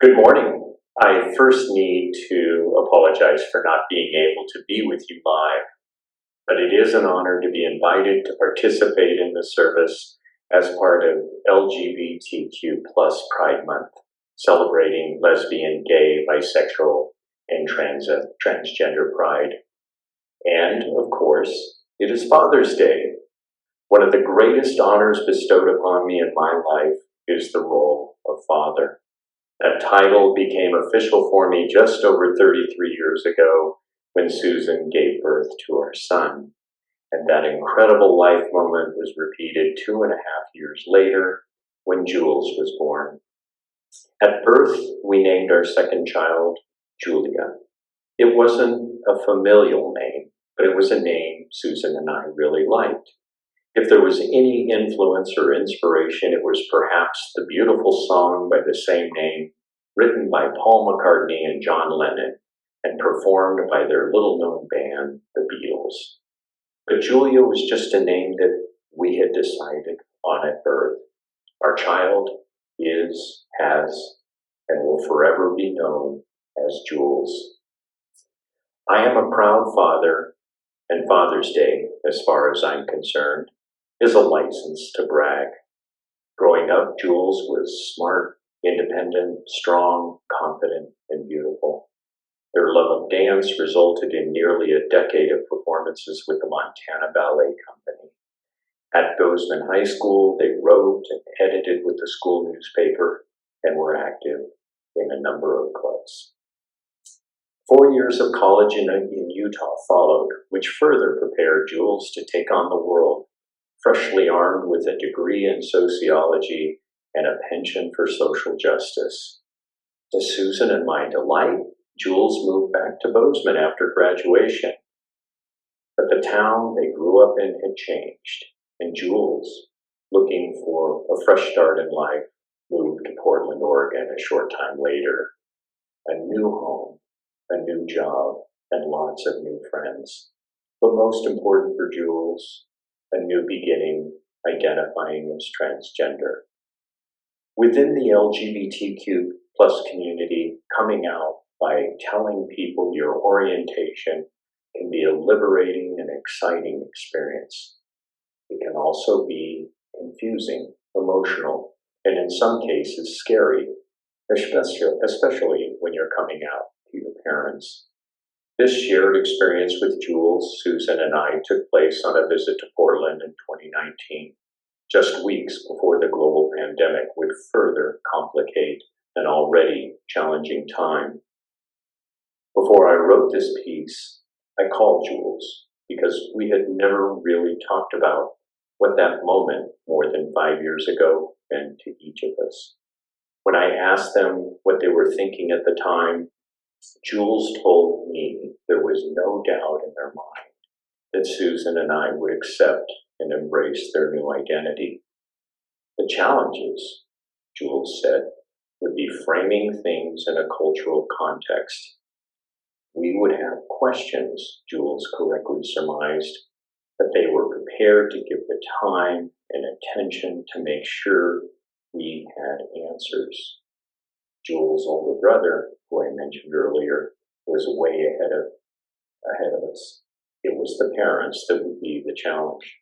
Good morning. I first need to apologize for not being able to be with you live, but it is an honor to be invited to participate in the service as part of LGBTQ plus Pride Month, celebrating lesbian, gay, bisexual, and transgender pride. And, of course, it is Father's Day. One of the greatest honors bestowed upon me in my life is the role of father. That title became official for me just over 33 years ago when Susan gave birth to our son. And that incredible life moment was repeated 2.5 years later when Jules was born. At birth, we named our second child Julia. It wasn't a familial name, but it was a name Susan and I really liked. If there was any influence or inspiration, it was perhaps the beautiful song by the same name, written by Paul McCartney and John Lennon, and performed by their little-known band, the Beatles. But Julia was just a name that we had decided on at birth. Our child is, has, and will forever be known as Jules. I am a proud father, and Father's Day, as far as I'm concerned, is a license to brag. Growing up, Jules was smart, independent, strong, confident, and beautiful. Their love of dance resulted in nearly a decade of performances with the Montana Ballet Company. At Bozeman High School, they wrote and edited with the school newspaper and were active in a number of clubs. 4 years of college in Utah followed, which further prepared Jules to take on the world, freshly armed with a degree in sociology and a penchant for social justice. To Susan and my delight, Jules moved back to Bozeman after graduation. But the town they grew up in had changed, and Jules, looking for a fresh start in life, moved to Portland, Oregon a short time later. A new home, a new job, and lots of new friends. But most important for Jules, a new beginning, identifying as transgender. Within the LGBTQ plus community, coming out by telling people your orientation can be a liberating and exciting experience. It can also be confusing, emotional, and in some cases scary, especially when you're coming out to your parents. This shared experience with Jules, Susan, and I took place on a visit to Portland in 2019, just weeks before the global pandemic would further complicate an already challenging time. Before I wrote this piece, I called Jules because we had never really talked about what that moment more than 5 years ago meant to each of us. When I asked them what they were thinking at the time, Jules told me there was no doubt in their mind that Susan and I would accept and embrace their new identity. The challenges, Jules said, would be framing things in a cultural context. We would have questions, Jules correctly surmised, but they were prepared to give the time and attention to make sure we had answers. Jules' older brother, who I mentioned earlier, was way ahead of us. It was the parents that would be the challenge.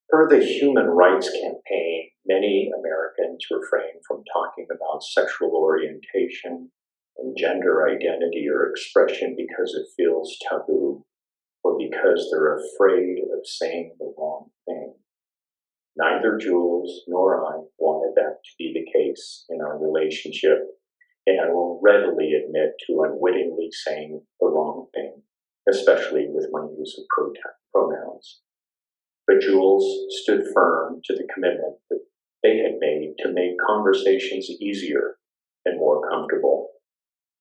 Per the Human Rights Campaign, many Americans refrain from talking about sexual orientation and gender identity or expression because it feels taboo or because they're afraid of saying the wrong thing. Neither Jules nor I wanted that to be the case in our relationship, and I will readily admit to unwittingly saying the wrong thing, especially with my use of pronouns. But Jules stood firm to the commitment that they had made to make conversations easier and more comfortable.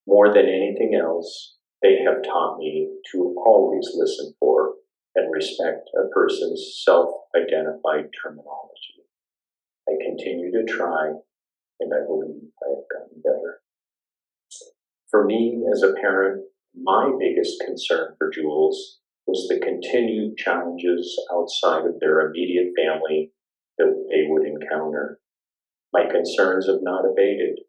More than anything else, they have taught me to always listen for and respect a person's self-identified terminology. I continue to try, and I believe I have gotten better. For me, as a parent, my biggest concern for Jules was the continued challenges outside of their immediate family that they would encounter. My concerns have not abated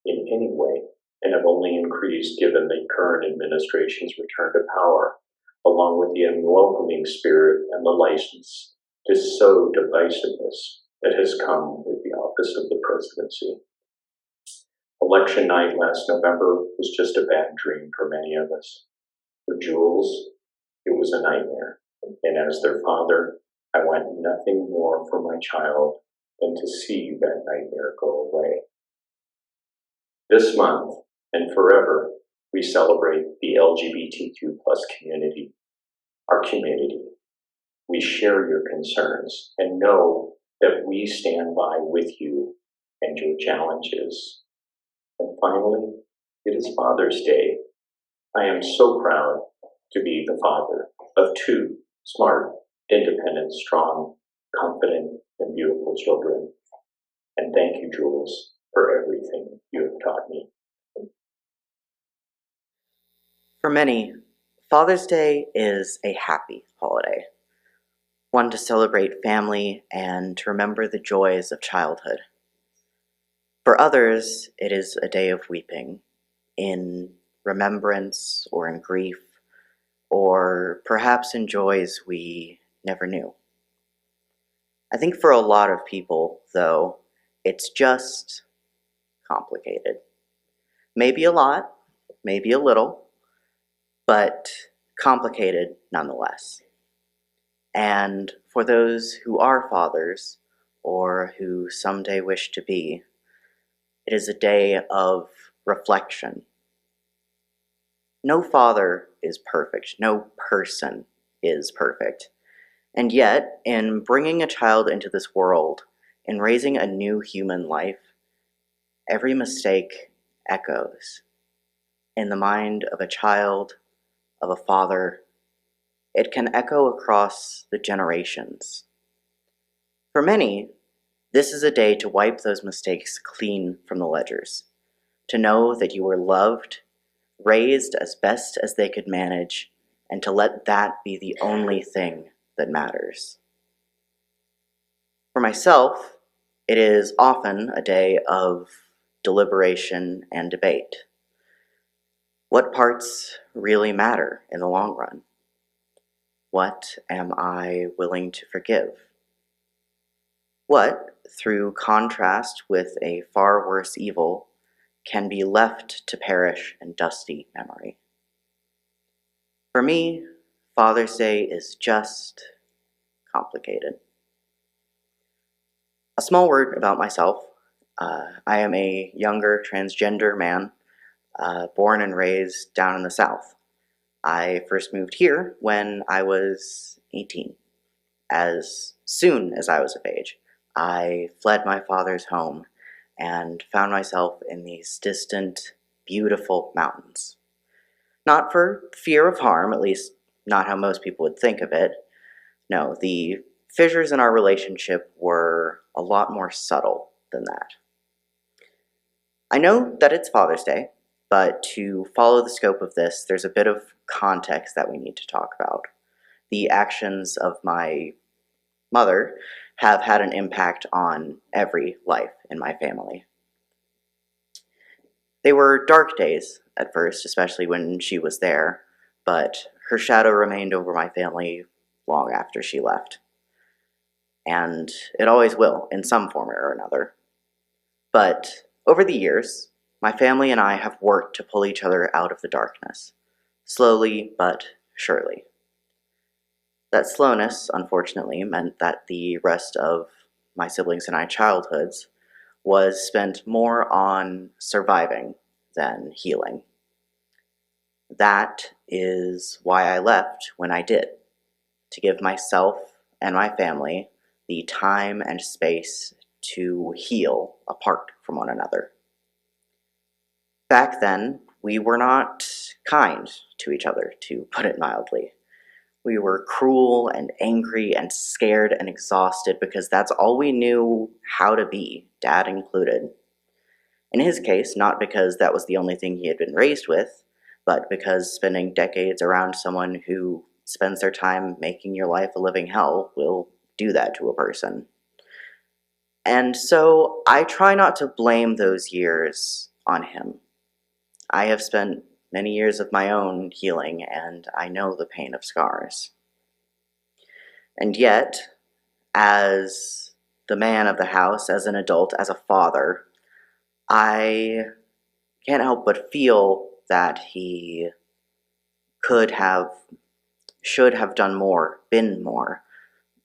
in any way and have only increased given the current administration's return to power, along with the unwelcoming spirit and the license to sow divisiveness that has come with the office of the presidency. Election night last November was just a bad dream for many of us. For Jules, it was a nightmare, and as their father, I want nothing more for my child than to see that nightmare go away. This month, and forever, we celebrate the LGBTQ+ community, our community. We share your concerns and know that we stand by with you and your challenges. And finally, it is Father's Day. I am so proud to be the father of two smart, independent, strong, confident, and beautiful children. And thank you, Jules, for everything you have taught me. For many, Father's Day is a happy holiday, one to celebrate family and to remember the joys of childhood. For others, it is a day of weeping, in remembrance or in grief, or perhaps in joys we never knew. I think for a lot of people, though, it's just complicated. Maybe a lot, maybe a little, but complicated nonetheless. And for those who are fathers, or who someday wish to be, it is a day of reflection. No father is perfect, no person is perfect. And yet, in bringing a child into this world, in raising a new human life, every mistake echoes. In the mind of a child, of a father, it can echo across the generations. For many, this is a day to wipe those mistakes clean from the ledgers, to know that you were loved, raised as best as they could manage, and to let that be the only thing that matters. For myself, it is often a day of deliberation and debate. What parts really matter in the long run? What am I willing to forgive? What, through contrast with a far worse evil, can be left to perish in dusty memory? For me, Father's Day is just complicated. A small word about myself. I am a younger transgender man, born and raised down in the South. I first moved here when I was 18. As soon as I was of age, I fled my father's home and found myself in these distant, beautiful mountains. Not for fear of harm, at least not how most people would think of it. No, the fissures in our relationship were a lot more subtle than that. I know that it's Father's Day, but to follow the scope of this, there's a bit of context that we need to talk about. The actions of my mother have had an impact on every life in my family. They were dark days at first, especially when she was there, but her shadow remained over my family long after she left. And it always will, in some form or another. But over the years, my family and I have worked to pull each other out of the darkness, slowly but surely. That slowness, unfortunately, meant that the rest of my siblings and I childhoods was spent more on surviving than healing. That is why I left when I did, to give myself and my family the time and space to heal apart from one another. Back then, we were not kind to each other, to put it mildly. We were cruel and angry and scared and exhausted because that's all we knew how to be, Dad included. In his case, not because that was the only thing he had been raised with, but because spending decades around someone who spends their time making your life a living hell will do that to a person. And so I try not to blame those years on him. I have spent many years of my own healing, and I know the pain of scars. And yet, as the man of the house, as an adult, as a father, I can't help but feel that he could have, should have done more, been more.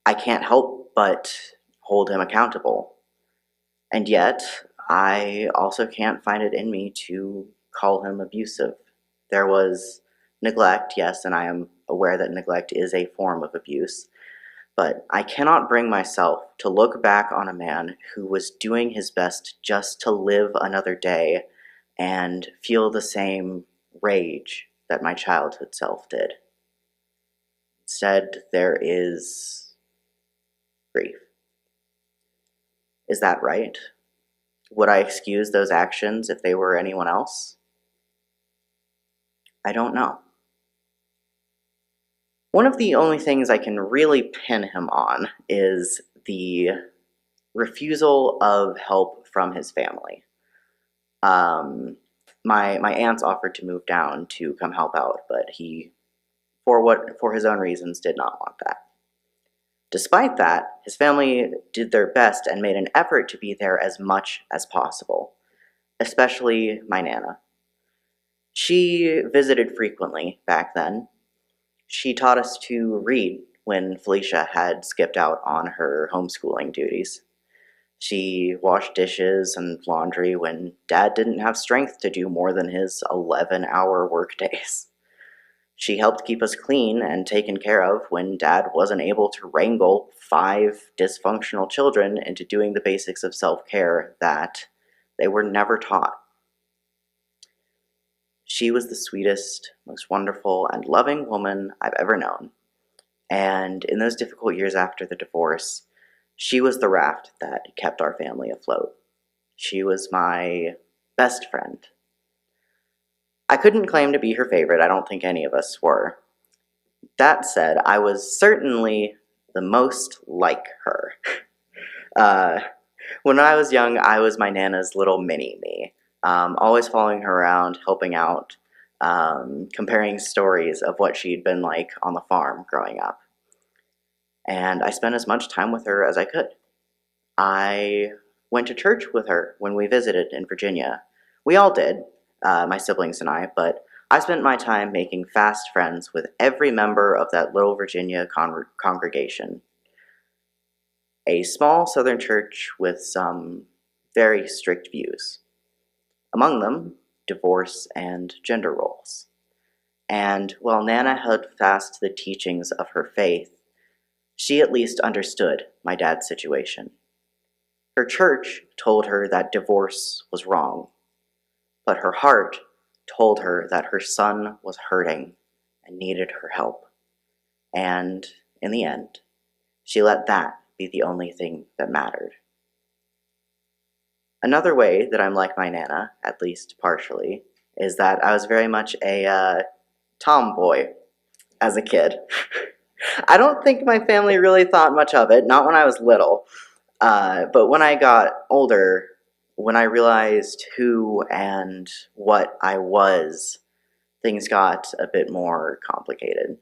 I can't help but hold him accountable. And yet, I also can't find it in me to call him abusive. There was neglect, yes, and I am aware that neglect is a form of abuse, but I cannot bring myself to look back on a man who was doing his best just to live another day and feel the same rage that my childhood self did. Instead, there is grief. Is that right? Would I excuse those actions if they were anyone else? I don't know. One of the only things I can really pin him on is the refusal of help from his family. My aunts offered to move down to come help out, but he, for his own reasons, did not want that. Despite that, his family did their best and made an effort to be there as much as possible, especially my Nana. She visited frequently back then. She taught us to read when Felicia had skipped out on her homeschooling duties. She washed dishes and laundry when Dad didn't have strength to do more than his 11-hour workdays. She helped keep us clean and taken care of when Dad wasn't able to wrangle 5 dysfunctional children into doing the basics of self-care that they were never taught. She was the sweetest, most wonderful, and loving woman I've ever known. And in those difficult years after the divorce, she was the raft that kept our family afloat. She was my best friend. I couldn't claim to be her favorite. I don't think any of us were. That said, I was certainly the most like her. When I was young, I was my Nana's little mini-me, always following her around, helping out, comparing stories of what she'd been like on the farm growing up. And I spent as much time with her as I could. I went to church with her when we visited in Virginia. We all did, my siblings and I, but I spent my time making fast friends with every member of that little Virginia congregation. A small southern church with some very strict views. Among them, divorce and gender roles. And while Nana held fast to the teachings of her faith, she at least understood my dad's situation. Her church told her that divorce was wrong, but her heart told her that her son was hurting and needed her help. And in the end, she let that be the only thing that mattered. Another way that I'm like my Nana, at least partially, is that I was very much a tomboy as a kid. I don't think my family really thought much of it, not when I was little. But when I got older, when I realized who and what I was, things got a bit more complicated.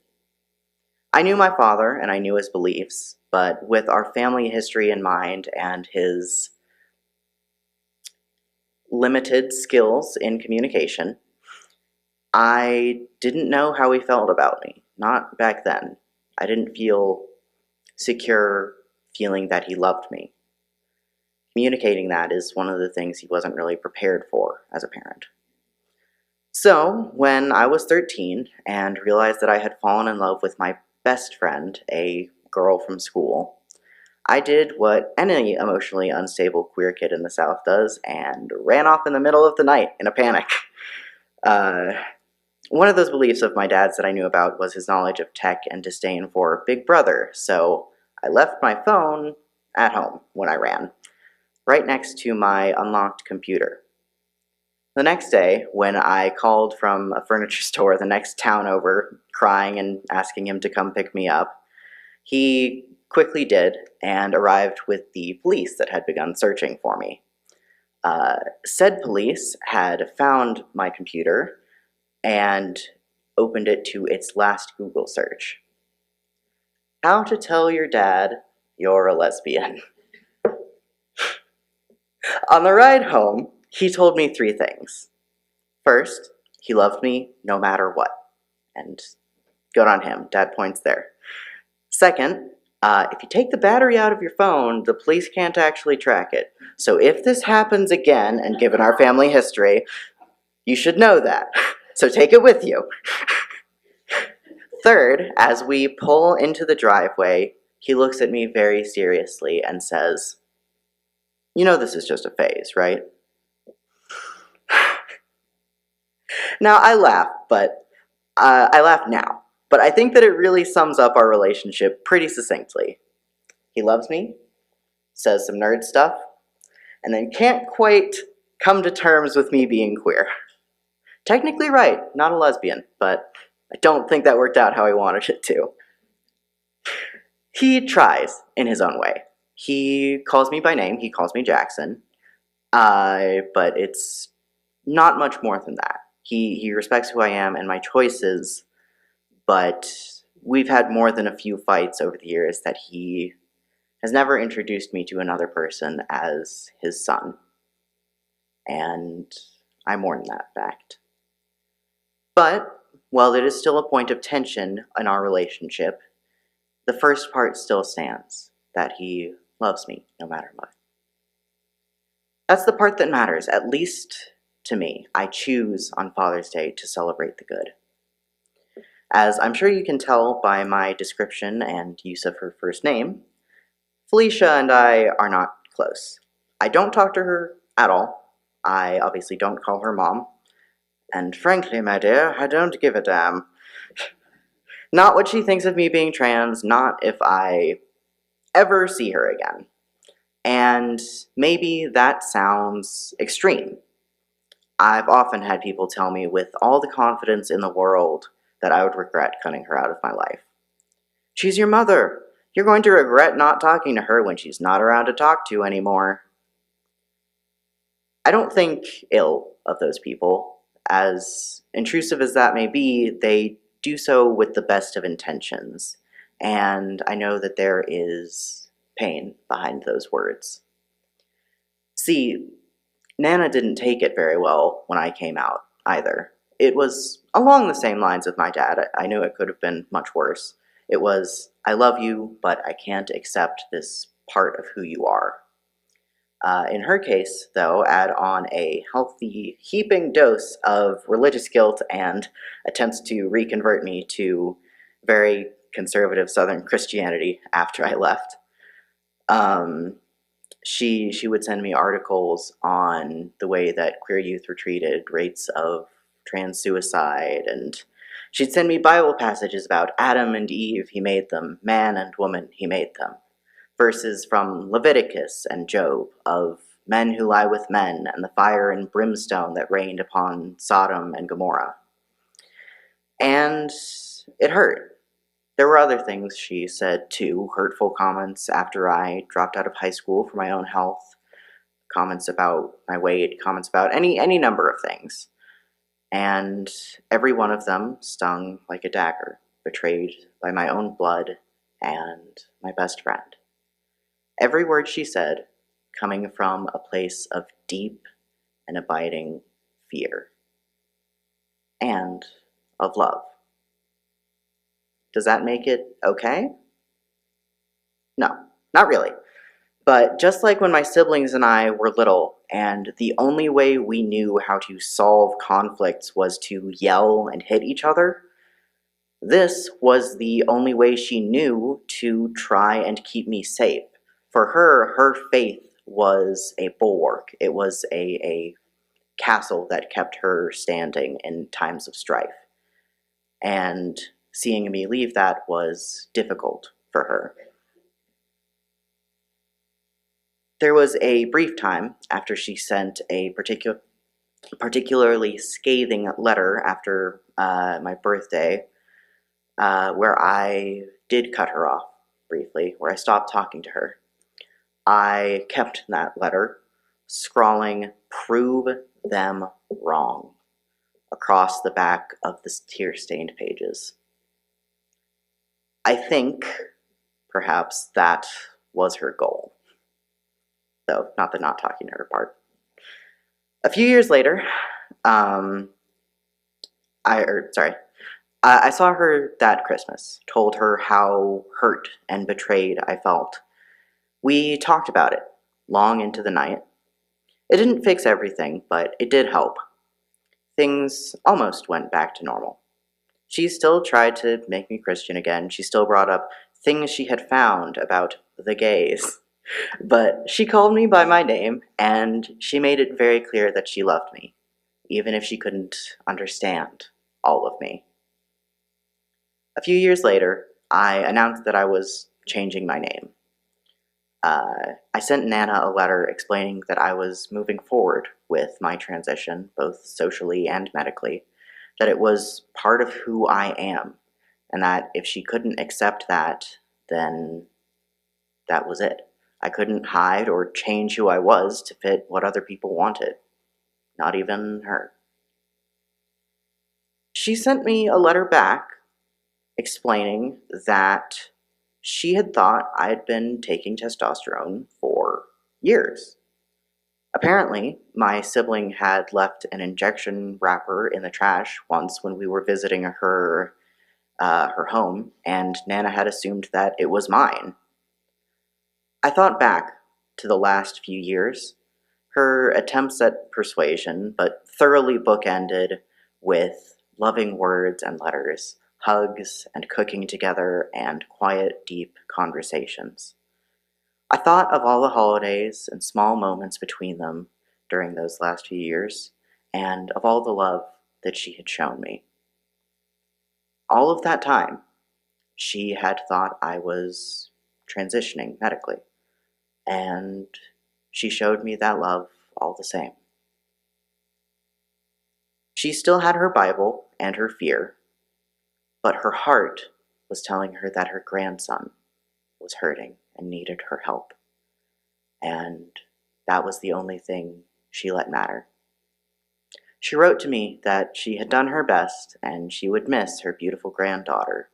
I knew my father and I knew his beliefs, but with our family history in mind and his limited skills in communication, I didn't know how he felt about me. Not back then. I didn't feel secure feeling that he loved me. Communicating that is one of the things he wasn't really prepared for as a parent. So, when I was 13 and realized that I had fallen in love with my best friend, a girl from school, I did what any emotionally unstable queer kid in the South does and ran off in the middle of the night in a panic. One of those beliefs of my dad's that I knew about was his knowledge of tech and disdain for Big Brother, so I left my phone at home when I ran, right next to my unlocked computer. The next day, when I called from a furniture store the next town over, crying and asking him to come pick me up, he quickly did and arrived with the police that had begun searching for me. Said police had found my computer and opened it to its last Google search. How to tell your dad you're a lesbian. On the ride home, he told me 3 things. First, he loved me no matter what. And good on him, dad points there. Second, if you take the battery out of your phone, the police can't actually track it. So if this happens again, and given our family history, you should know that. So take it with you. Third, as we pull into the driveway, he looks at me very seriously and says, "You know this is just a phase, right?" Now, I laugh now, but I think that it really sums up our relationship pretty succinctly. He loves me, says some nerd stuff, and then can't quite come to terms with me being queer. Technically right, not a lesbian, but I don't think that worked out how he wanted it to. He tries in his own way. He calls me by name, he calls me Jackson, but it's not much more than that. He respects who I am and my choices, but we've had more than a few fights over the years that he has never introduced me to another person as his son. And I mourn that fact. But, while it is still a point of tension in our relationship, the first part still stands, that he loves me no matter what. That's the part that matters, at least to me. I choose on Father's Day to celebrate the good. As I'm sure you can tell by my description and use of her first name, Felicia and I are not close. I don't talk to her at all. I obviously don't call her mom. And frankly, my dear, I don't give a damn. Not what she thinks of me being trans, not if I ever see her again. And maybe that sounds extreme. I've often had people tell me with all the confidence in the world that I would regret cutting her out of my life. She's your mother. You're going to regret not talking to her when she's not around to talk to anymore. I don't think ill of those people. As intrusive as that may be, they do so with the best of intentions. And I know that there is pain behind those words. See, Nana didn't take it very well when I came out, either. It was along the same lines of my dad. I knew it could have been much worse. It was, I love you, but I can't accept this part of who you are. In her case, though, add on a healthy, heaping dose of religious guilt and attempts to reconvert me to very conservative Southern Christianity after I left. She would send me articles on the way that queer youth were treated, rates of trans suicide, and she'd send me Bible passages about Adam and Eve, he made them, man and woman, he made them. Verses from Leviticus and Job of men who lie with men and the fire and brimstone that rained upon Sodom and Gomorrah. And it hurt. There were other things she said too, hurtful comments after I dropped out of high school for my own health, comments about my weight, comments about any number of things. And every one of them stung like a dagger, betrayed by my own blood and my best friend. Every word she said coming from a place of deep and abiding fear and of love. Does that make it okay? No, not really. But just like when my siblings and I were little, and the only way we knew how to solve conflicts was to yell and hit each other, this was the only way she knew to try and keep me safe. For her, her faith was a bulwark. It was a castle that kept her standing in times of strife. And seeing me leave that was difficult for her. There was a brief time after she sent a particularly scathing letter after my birthday where I did cut her off briefly, where I stopped talking to her. I kept that letter, scrawling, "Prove them wrong," across the back of the tear-stained pages. I think, perhaps, that was her goal. Though, not the not talking to her part. A few years later, I saw her that Christmas, told her how hurt and betrayed I felt. We talked about it long into the night. It didn't fix everything, but it did help. Things almost went back to normal. She still tried to make me Christian again. She still brought up things she had found about the gays. But she called me by my name, and she made it very clear that she loved me, even if she couldn't understand all of me. A few years later, I announced that I was changing my name. I sent Nana a letter explaining that I was moving forward with my transition, both socially and medically, that it was part of who I am, and that if she couldn't accept that, then that was it. I couldn't hide or change who I was to fit what other people wanted, not even her. She sent me a letter back explaining that she had thought I had been taking testosterone for years. Apparently, my sibling had left an injection wrapper in the trash once when we were visiting her home, and Nana had assumed that it was mine. I thought back to the last few years, her attempts at persuasion, but thoroughly bookended with loving words and letters, hugs and cooking together, and quiet, deep conversations. I thought of all the holidays and small moments between them during those last few years, and of all the love that she had shown me. All of that time, she had thought I was transitioning medically, and she showed me that love all the same. She still had her Bible and her fear, but her heart was telling her that her grandson was hurting and needed her help. And that was the only thing she let matter. She wrote to me that she had done her best and she would miss her beautiful granddaughter,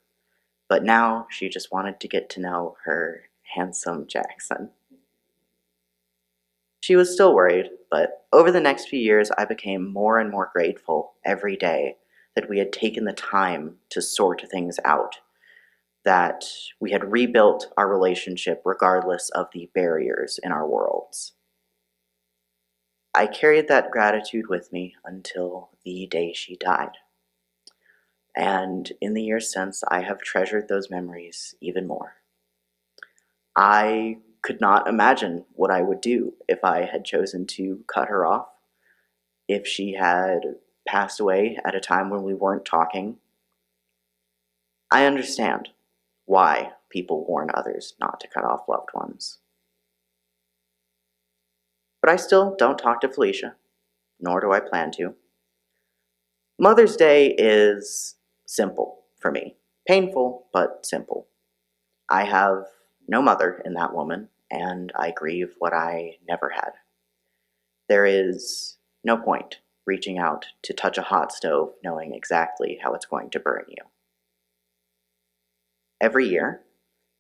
but now she just wanted to get to know her handsome Jackson. She was still worried, but over the next few years I became more and more grateful every day that we had taken the time to sort things out, that we had rebuilt our relationship regardless of the barriers in our worlds. I carried that gratitude with me until the day she died. And in the years since, I have treasured those memories even more. I could not imagine what I would do if I had chosen to cut her off, if she had passed away at a time when we weren't talking. I understand why people warn others not to cut off loved ones. But I still don't talk to Felicia, nor do I plan to. Mother's Day is simple for me. Painful, but simple. I have no mother in that woman, and I grieve what I never had. There is no point reaching out to touch a hot stove knowing exactly how it's going to burn you. Every year,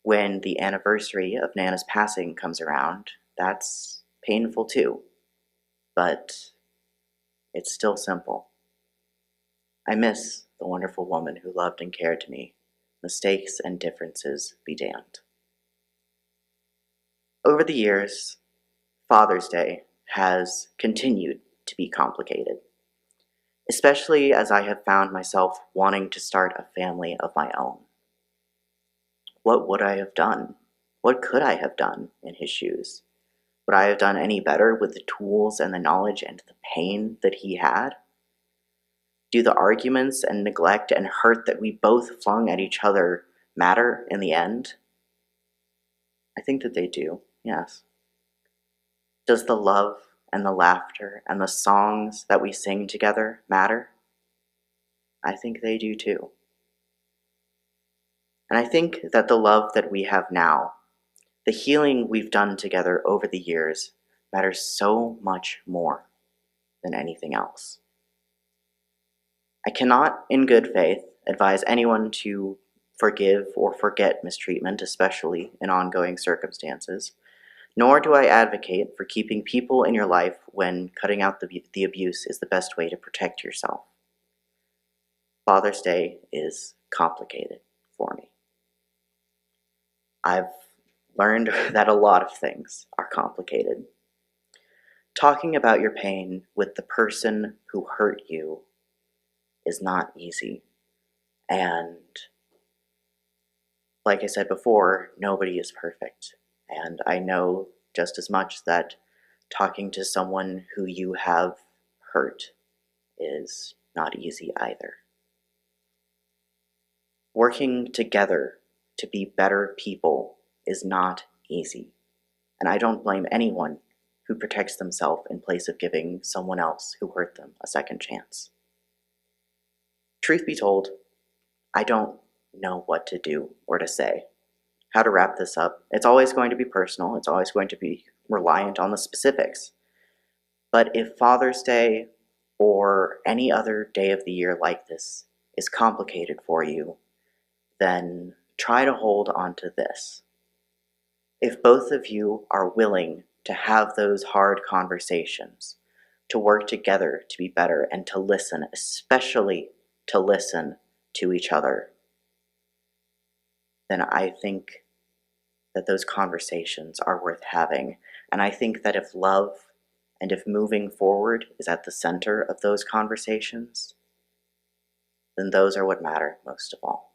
when the anniversary of Nana's passing comes around, that's painful too, but it's still simple. I miss the wonderful woman who loved and cared to me, mistakes and differences be damned. Over the years, Father's Day has continued to be complicated, especially as I have found myself wanting to start a family of my own. What would I have done? What could I have done in his shoes? Would I have done any better with the tools and the knowledge and the pain that he had? Do the arguments and neglect and hurt that we both flung at each other matter in the end? I think that they do, yes. Does the love and the laughter and the songs that we sing together matter? I think they do too. And I think that the love that we have now, the healing we've done together over the years, matters so much more than anything else. I cannot, in good faith, advise anyone to forgive or forget mistreatment, especially in ongoing circumstances, nor do I advocate for keeping people in your life when cutting out the abuse is the best way to protect yourself. Father's Day is complicated for me. I've learned that a lot of things are complicated. Talking about your pain with the person who hurt you is not easy. And like I said before, nobody is perfect. And I know just as much that talking to someone who you have hurt is not easy either. Working together to be better people is not easy. And I don't blame anyone who protects themselves in place of giving someone else who hurt them a second chance. Truth be told, I don't know what to do or to say, how to wrap this up. It's always going to be personal. It's always going to be reliant on the specifics. But if Father's Day or any other day of the year like this is complicated for you, then try to hold on to this. If both of you are willing to have those hard conversations, to work together to be better and to listen, especially to listen to each other, then I think that those conversations are worth having. And I think that if love and if moving forward is at the center of those conversations, then those are what matter most of all.